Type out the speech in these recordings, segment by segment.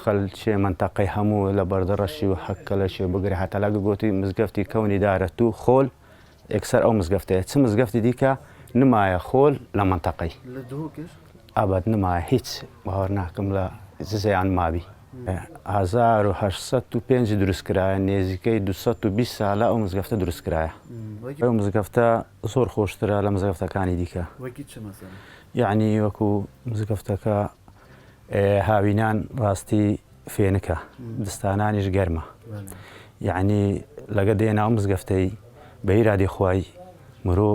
خەڵکی منتەقەی هەموو لە بەردەڕەشی و حەکەلەشی بگری هەتا لەگە گوتی مزگەفتی کەونی دارەت و خۆل یەکسەر ئەو مزگەفتەیە چ مزگەفتی دیکە نمایە خۆل لە منتەقەی ئابەت نمایە هیچ باوەڕ ناکەم لە زیان مابی 1805 دروستکرایە نێزیکەی 220 ساڵە ئەو مزگەفتە دروستکرایە ئەو مزگەفتە زۆر خۆشترە لە مزگەفتەکانی دیکە یعنی وەکو مزگەفتەکە هاوینان ڕاستی فێنکە دستانانیش گەرمە یعنی لەگە دێنا ئەو مزگەفتەی بە ئیرادی خوای مرۆ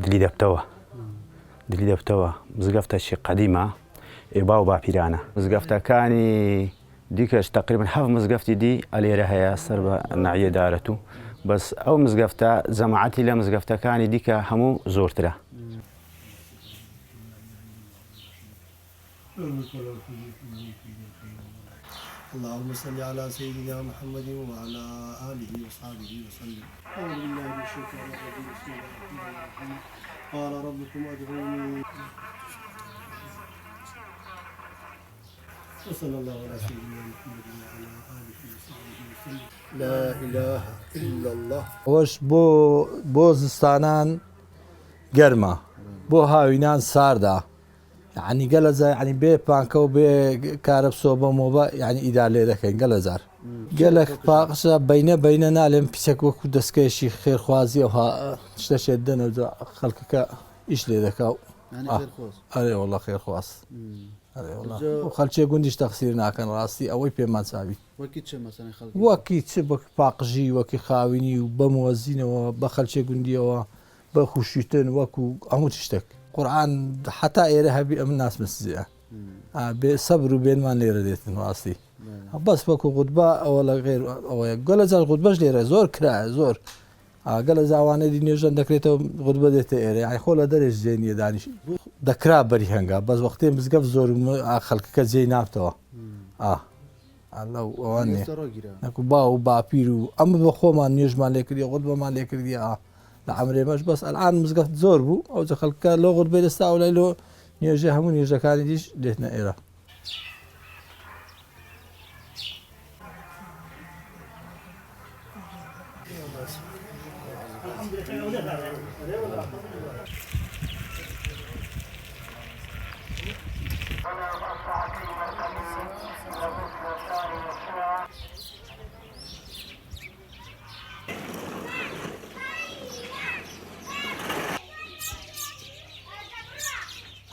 دلی دەبتەوە مزگەفتەشی قەدیمە ئێبا و باپیرانە مزگەفتەکانی دیکەش تقریبا هەف مزگەفتی دی ئەلێرە هەیە سەر بە ناحیە دارەت و بەس ئەو مزگەفتە جەماعەتی لە مزگەفتەکانی دیکە هەموو زۆرترە. اللهم صل على سيدنا محمد وعلى آله وصحبه وسلم. أعوذ بالله من الشيطان الرجيم. بسم الله الرحمن الرحيم. قال ربكم ادعوني. وصلى الله على سيدنا محمد وعلى آله وصحبه وسلم. لا إله إلا الله. وش بو زستانان گەرمە بۆ هاوینان ساردا يعني قلزة يعني بي بانكو بي كارب صوبة موبا يعني إذا لي ذكين قلزار قالك باقشة بين نالم بيسك وكو دسكيشي خير خوازي وها اشتشي الدنا خلقك إيش لي ذكاو يعني خير خواص. أري والله خير خواص. أري والله وخلشي قنديش تقصيرنا كان راسي أوي بيمان سابي وكيد شو مثلا خلق وكيد شبك باقجي وكي خاويني وبموازينه وبخلشي قندي وبخوشيتن وكو عمو تشتك قرآن حتى إيرها بي أم الناس مسزئة بصبر بين ما ليرة ديتن راسي بس بكو غدبة ولا غير أو قال زال غدبة ليرة زور كراء زور قال زاوانة دي نيوجان دكريتو غدبة ديتة إيرة يعني خولا درج زينية دانش دكراء بريهنجا بس وقتين بزقف زور خلقك زي نابتوا الله واني نكو باو بابيرو أما بخو ما نيوج ما ليكري غدبة ما ليكري لعمري مش بس الآن مزقفت زور بو أو دخل كلو غربة لسه ولا له نيجي همون نيجي كان يديش ليتنا إيرا.